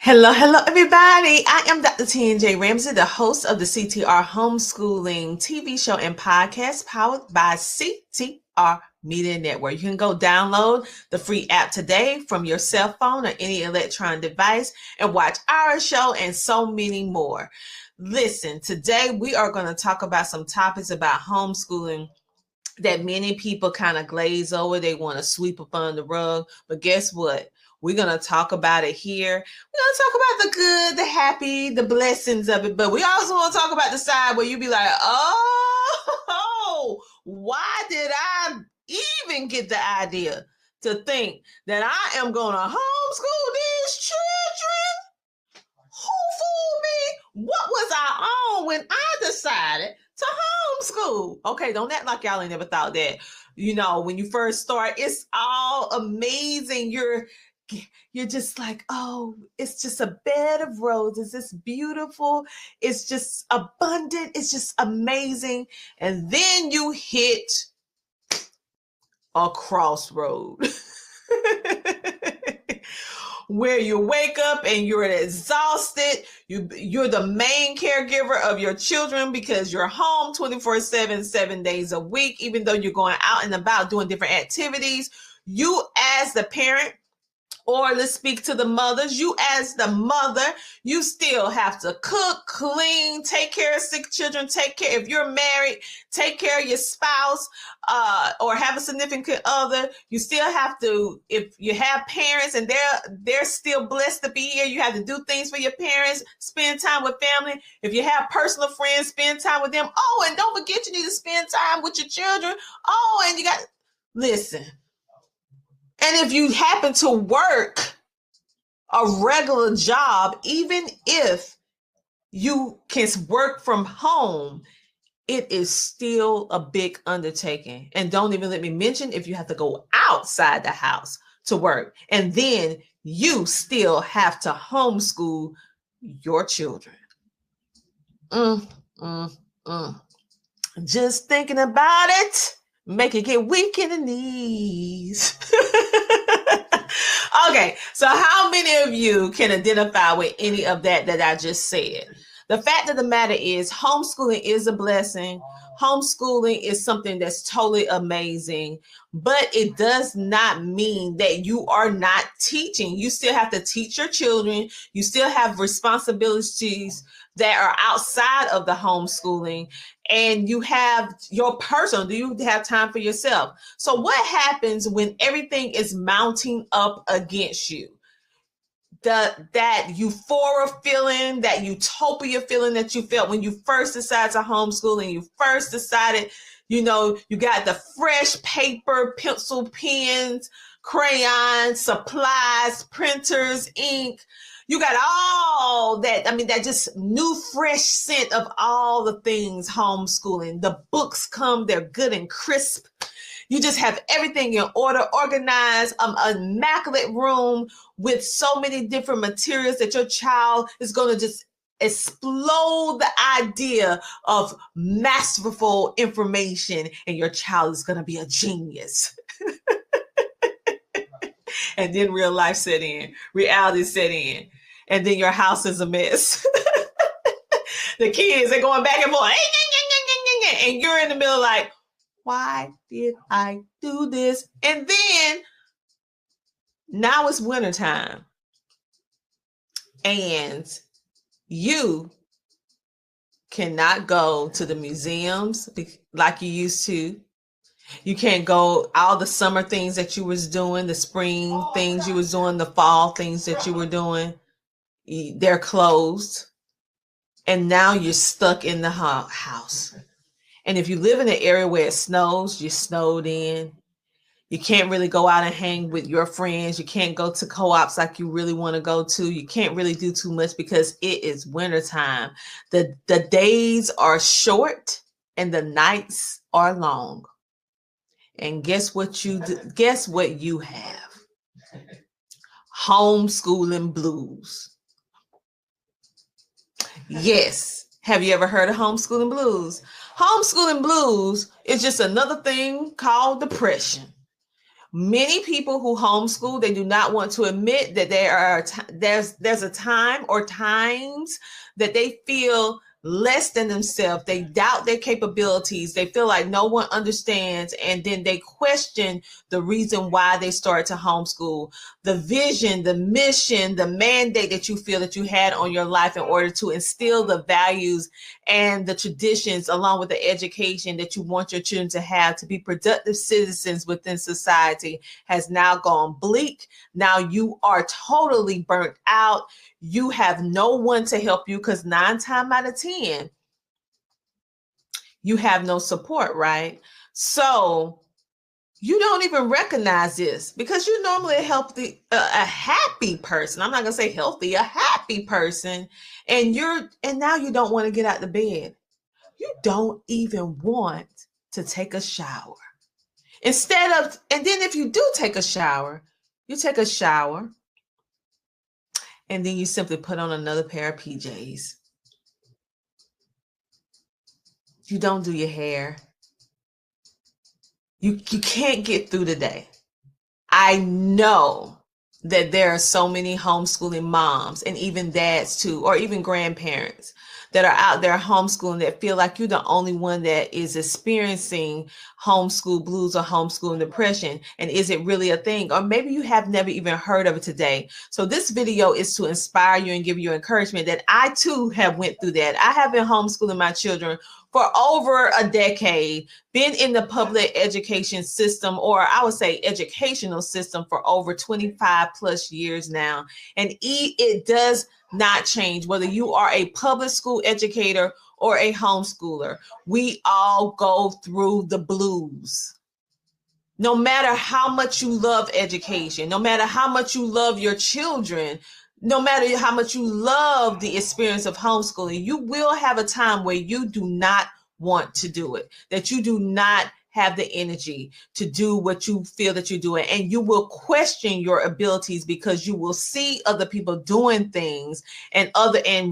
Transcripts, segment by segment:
Hello, everybody. I am Dr. T&J Ramsey, the host of the CTR Homeschooling TV show and podcast powered by CTR Media Network. You can go download the free app today from your cell phone or any electronic device and watch our show and so many more. Listen, today we are going to talk about some topics about homeschooling that many people kind of glaze over. They want to sweep up under the rug. But guess what? We're going to talk about it here. We're going to talk about the good, the happy, the blessings of it. But we also want to talk about the side where you be like, oh, why did I even get the idea to think that I am going to homeschool these children? Who fooled me? What was I on when I decided to homeschool? Okay, don't act like y'all ain't never thought that. You know, when you first start, it's all amazing. You're just like, oh, it's just a bed of roses. It's beautiful. It's just abundant. It's just amazing. And then you hit a crossroad where you wake up and you're exhausted. You're the main caregiver of your children because you're home 24/7, 7 days a week, even though you're going out and about doing different activities. You as the parent, or let's speak to the mothers, you as the mother, you still have to cook, clean, take care of sick children, take care, if you're married, take care of your spouse, or have a significant other. You still have to, if you have parents and they're still blessed to be here, you have to do things for your parents, spend time with family. If you have personal friends, spend time with them. Oh, and don't forget you need to spend time with your children. Oh, and you got, listen. And if you happen to work a regular job, even if you can work from home, it is still a big undertaking. And don't even let me mention if you have to go outside the house to work. And then you still have to homeschool your children. Just thinking about it, make it get weak in the knees. Okay, so how many of you can identify with any of that I just said? The fact of the matter is homeschooling is a blessing. Homeschooling is something that's totally amazing, but it does not mean that you are not teaching. You still have to teach your children. You still have responsibilities that are outside of the homeschooling, and you have your personal, do you have time for yourself? So what happens when everything is mounting up against you? That euphoria feeling, that utopia feeling that you felt when you first decided to homeschool and you first decided, you got the fresh paper, pencil, pens, crayons, supplies, printers, ink. You got all that. That just new, fresh scent of all the things homeschooling. The books come, they're good and crisp. You just have everything in order, organized, an immaculate room with so many different materials that your child is going to just explode the idea of masterful information, and your child is going to be a genius. And then real life set in, reality set in, and then your house is a mess. The kids are going back and forth, and you're in the middle like, why did I do this? And then now it's wintertime, and you cannot go to the museums like you used to. You can't go all the summer things that you was doing, the spring things you was doing, the fall things that you were doing. They're closed. And now you're stuck in the house. And if you live in an area where it snows, you're snowed in. You can't really go out and hang with your friends. You can't go to co-ops like you really want to go to. You can't really do too much because it is wintertime. The days are short and the nights are long. And guess what you have? Homeschooling blues. Yes. Have you ever heard of homeschooling blues? Homeschooling blues is just another thing called depression. Many people who homeschool, they do not want to admit that there's a time or times that they feel less than themselves. They doubt their capabilities. They feel like no one understands, and then they question the reason why they started to homeschool. The vision, the mission, the mandate that you feel that you had on your life in order to instill the values and the traditions along with the education that you want your children to have to be productive citizens within society has now gone bleak. Now you are totally burnt out. You have no one to help you because 9 times out of 10, you have no support, right? So you don't even recognize this because you're normally a happy person. I'm not gonna say healthy, a happy person, and now you don't want to get out of bed. You don't even want to take a shower. And then if you do take a shower, you take a shower, and then you simply put on another pair of PJs. You don't do your hair. You can't get through the day. I know that there are so many homeschooling moms and even dads too, or even grandparents that are out there homeschooling that feel like you're the only one that is experiencing homeschool blues or homeschooling depression. And is it really a thing? Or maybe you have never even heard of it today. So this video is to inspire you and give you encouragement that I too have went through that. I have been homeschooling my children for over a decade, been in the public education system, or I would say educational system, for over 25 plus years now. And it does not change whether you are a public school educator or a homeschooler. We all go through the blues. No matter how much you love education, no matter how much you love your children, no matter how much you love the experience of homeschooling, you will have a time where you do not want to do it, that you do not have the energy to do what you feel that you're doing. And you will question your abilities because you will see other people doing things and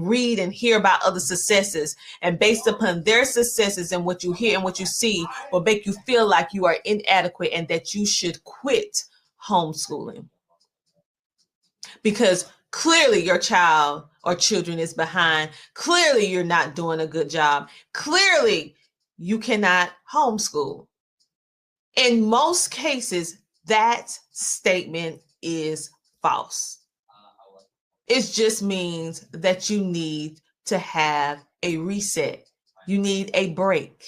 read and hear about other successes. And based upon their successes and what you hear and what you see will make you feel like you are inadequate and that you should quit homeschooling. Because clearly your child or children is behind. Clearly you're not doing a good job. Clearly you cannot homeschool. In most cases, that statement is false. It just means that you need to have a reset. You need a break.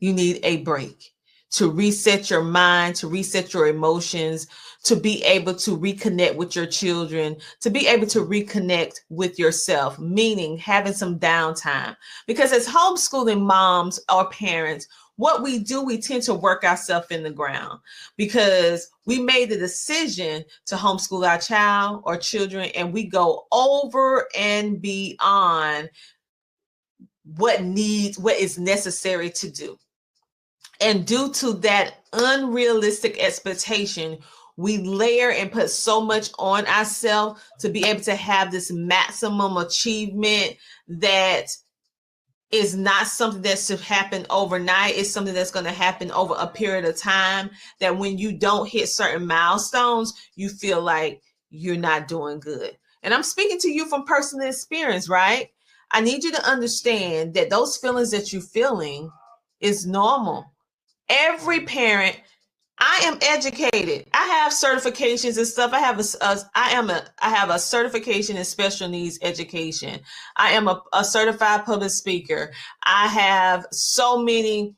You need a break to reset your mind, to reset your emotions, to be able to reconnect with your children, to be able to reconnect with yourself, meaning having some downtime. Because as homeschooling moms or parents, what we do, we tend to work ourselves in the ground because we made the decision to homeschool our child or children, and we go over and beyond what is necessary to do. And due to that unrealistic expectation, we layer and put so much on ourselves to be able to have this maximum achievement that is not something that should happen overnight. It's something that's going to happen over a period of time, that when you don't hit certain milestones, you feel like you're not doing good. And I'm speaking to you from personal experience, right? I need you to understand that those feelings that you're feeling is normal. Every parent, I am educated. I have certifications and stuff. I have a certification in special needs education. I am a certified public speaker. I have so many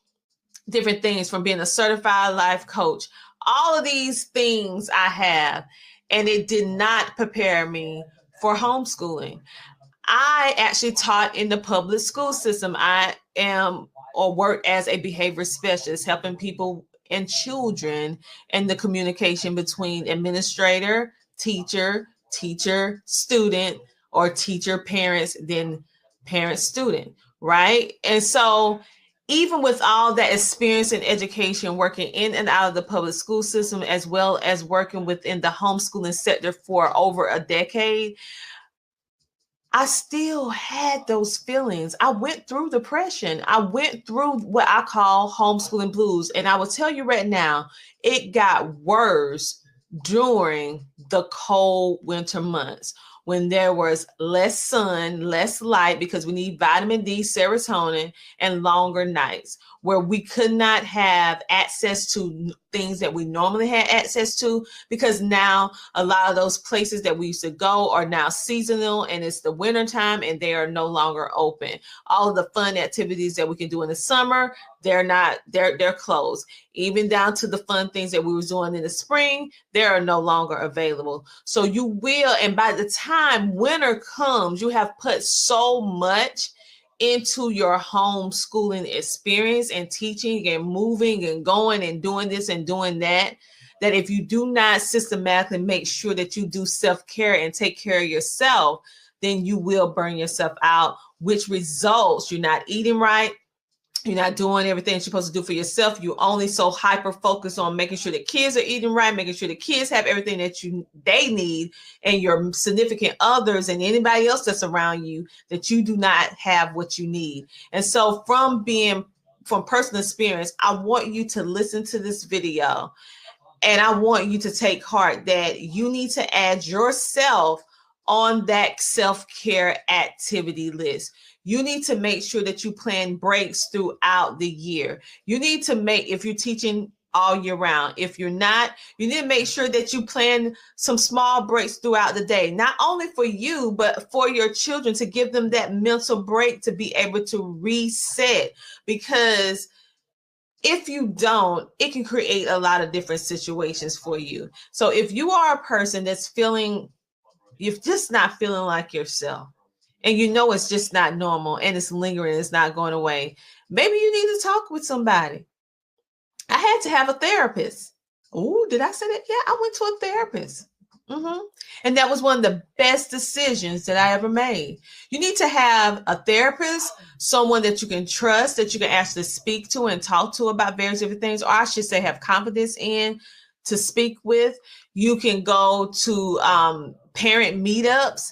different things, from being a certified life coach. All of these things I have, and it did not prepare me for homeschooling. I actually taught in the public school system. I am or work as a behavior specialist, helping people and children in the communication between administrator, teacher, student, or teacher, parents, then parent, student, right? And so even with all that experience in education, working in and out of the public school system, as well as working within the homeschooling sector for over a decade, I still had those feelings. I went through depression. I went through what I call homeschooling blues. And I will tell you right now, it got worse during the cold winter months when there was less sun, less light, because we need vitamin D, serotonin, and longer nights, where we could not have access to things that we normally had access to, because now a lot of those places that we used to go are now seasonal, and it's the winter time and they are no longer open. All of the fun activities that we can do in the summer, they're closed. Even down to the fun things that we were doing in the spring, they are no longer available. So you will, and by the time winter comes, you have put so much into your homeschooling experience and teaching and moving and going and doing this and doing that, that if you do not systematically make sure that you do self-care and take care of yourself, then you will burn yourself out, which results you're not eating right. You're not doing everything you're supposed to do for yourself. You're only so hyper focused on making sure the kids are eating right, making sure the kids have everything that they need, and your significant others and anybody else that's around you, that you do not have what you need. And so from personal experience, I want you to listen to this video, and I want you to take heart that you need to add yourself on that self-care activity list. You need to make sure that you plan breaks throughout the year. You need to if you're teaching all year round, if you're not, you need to make sure that you plan some small breaks throughout the day, not only for you, but for your children, to give them that mental break to be able to reset. Because if you don't, it can create a lot of different situations for you. So if you are a person that's you're just not feeling like yourself, and you know it's just not normal and it's lingering, it's not going away, maybe you need to talk with somebody. I had to have a therapist. Oh, did I say that? Yeah, I went to a therapist. And that was one of the best decisions that I ever made. You need to have a therapist, someone that you can trust, that you can actually speak to and talk to about various different things, or I should say have confidence in, to speak with. You can go to parent meetups.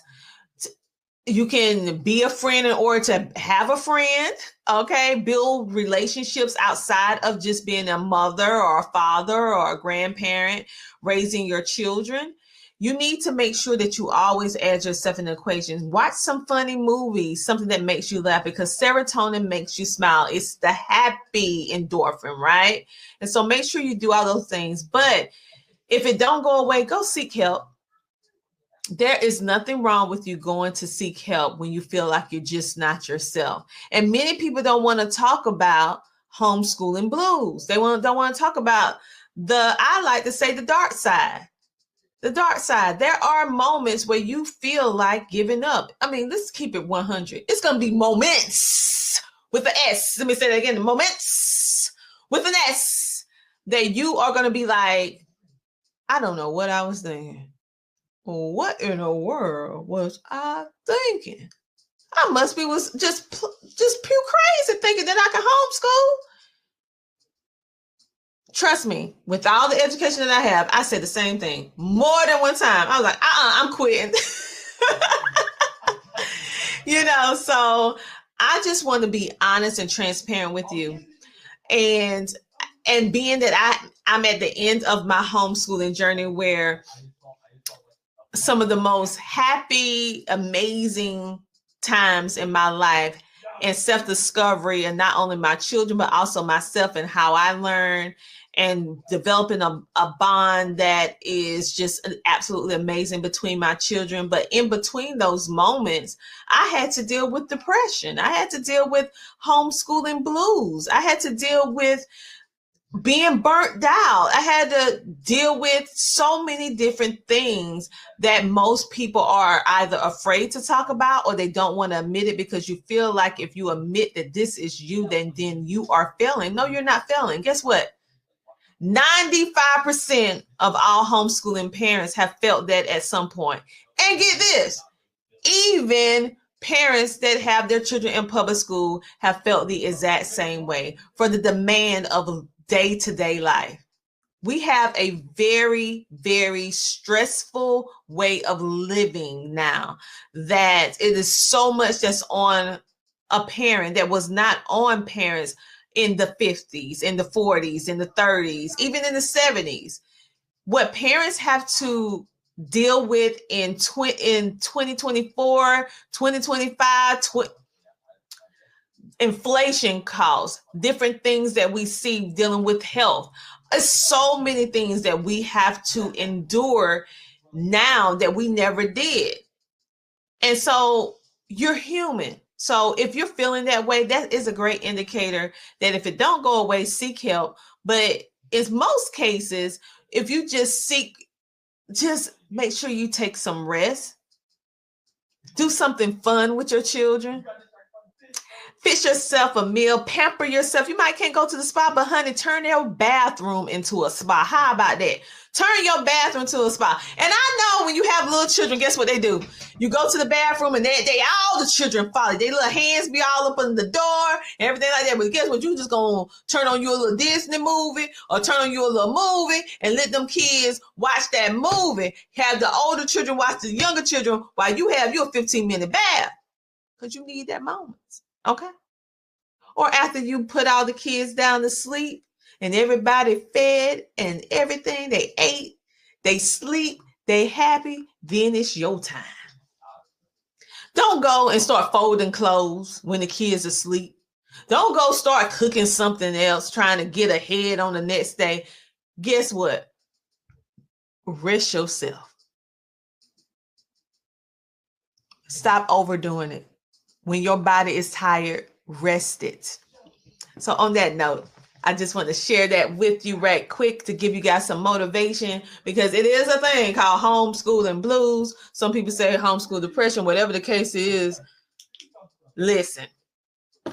You can be a friend in order to have a friend, okay? Build relationships outside of just being a mother or a father or a grandparent raising your children. You need to make sure that you always add yourself in the equation. Watch some funny movies, something that makes you laugh, because serotonin makes you smile. It's the happy endorphin, right? And so make sure you do all those things. But if it don't go away, go seek help. There is nothing wrong with you going to seek help when you feel like you're just not yourself. And many people don't want to talk about homeschooling blues. They don't want to talk about I like to say the dark side. The dark side. There are moments where you feel like giving up. I mean, let's keep it 100. It's going to be moments with an S. Let me say that again. Moments with an S that you are going to be like, I don't know what I was thinking. What in the world was I thinking? I must be just pure crazy thinking that I can homeschool. Trust me, with all the education that I have, I said the same thing more than one time. I was like, I'm quitting. So I just want to be honest and transparent with you. And being that I'm at the end of my homeschooling journey, where some of the most happy, amazing times in my life and self-discovery, and not only my children, but also myself and how I learn, and developing a bond that is just absolutely amazing between my children. But in between those moments, I had to deal with depression. I had to deal with homeschooling blues. I had to deal with being burnt out. I had to deal with so many different things that most people are either afraid to talk about, or they don't want to admit it, because you feel like if you admit that this is you, then you are failing. No, you're not failing. Guess what? 95% of all homeschooling parents have felt that at some point. And get this, even parents that have their children in public school have felt the exact same way, for the demand of day-to-day life. We have a very, very stressful way of living now, that it is so much that's on a parent that was not on parents in the 50s, in the 40s, in the 30s, even in the 70s. What parents have to deal with in 2024, 2025, inflation costs, different things that we see dealing with health. It's so many things that we have to endure now that we never did. And so you're human. So if you're feeling that way, that is a great indicator that if it don't go away, seek help. But in most cases, if you just make sure you take some rest, do something fun with your children. Fix yourself a meal, pamper yourself. You might can't go to the spa, but honey, turn your bathroom into a spa. How about that? Turn your bathroom to a spa. And I know when you have little children, guess what they do? You go to the bathroom and they all the children follow. Their little hands be all up on the door and everything like that. But guess what? You just gonna turn on you a little Disney movie or turn on you a little movie and let them kids watch that movie. Have the older children watch the younger children while you have your 15-minute bath. Because you need that moment. Okay? Or after you put all the kids down to sleep and everybody fed and everything, they ate, they sleep, they happy, then it's your time. Don't go and start folding clothes when the kids are asleep. Don't go start cooking something else, trying to get ahead on the next day. Guess what? Rest yourself. Stop overdoing it. When your body is tired, rest it. So on that note, I just want to share that with you right quick to give you guys some motivation, because it is a thing called homeschooling blues. Some people say homeschool depression, whatever the case is. Listen,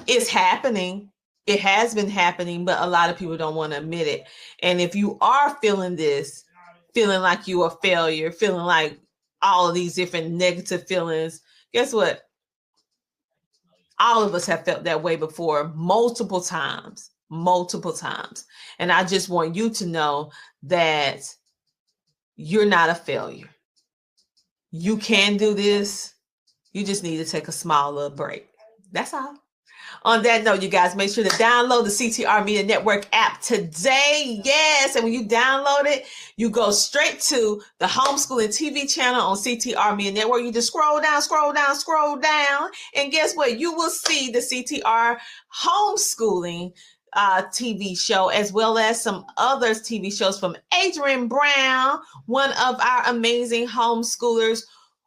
it's happening. It has been happening, but a lot of people don't want to admit it. And if you are feeling this, feeling like you're a failure, feeling like all of these different negative feelings, guess what? All of us have felt that way before, multiple times. And I just want you to know that you're not a failure. You can do this. You just need to take a small little break. That's all. On that note, you guys, make sure to download the CTR Media Network app today. Yes. And when you download it, you go straight to the Homeschooling TV channel on CTR Media Network. You just scroll down. And guess what? You will see the CTR Homeschooling TV show, as well as some other TV shows from Adrian Brown, one of our amazing homeschoolers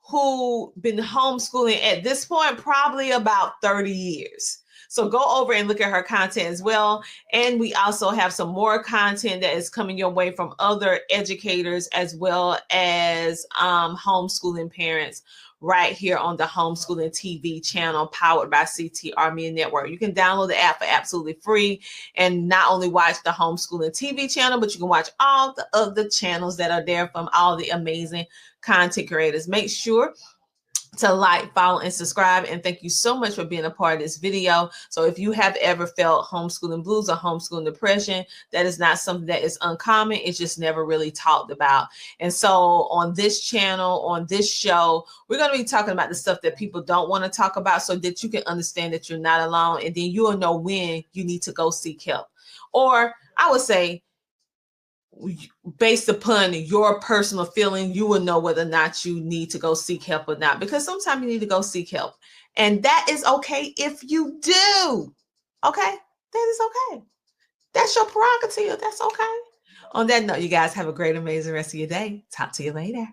who been homeschooling at this point probably about 30 years. So go over and look at her content as well. And we also have some more content that is coming your way from other educators as well as homeschooling parents right here on the Homeschooling TV channel powered by CTR Media Network. You can download the app for absolutely free and not only watch the Homeschooling TV channel, but you can watch all the other channels that are there from all the amazing content creators. Make sure to like, follow, and subscribe. And thank you so much for being a part of this video. So if you have ever felt homeschooling blues or homeschooling depression, that is not something that is uncommon. It's just never really talked about. And so on this channel, on this show, we're going to be talking about the stuff that people don't want to talk about so that you can understand that you're not alone. And then you will know when you need to go seek help. Or I would say, based upon your personal feeling, you will know whether or not you need to go seek help or not, because sometimes you need to go seek help. And that is okay if you do. Okay? That is okay. That's your prerogative. That's okay. On that note, you guys have a great, amazing rest of your day. Talk to you later.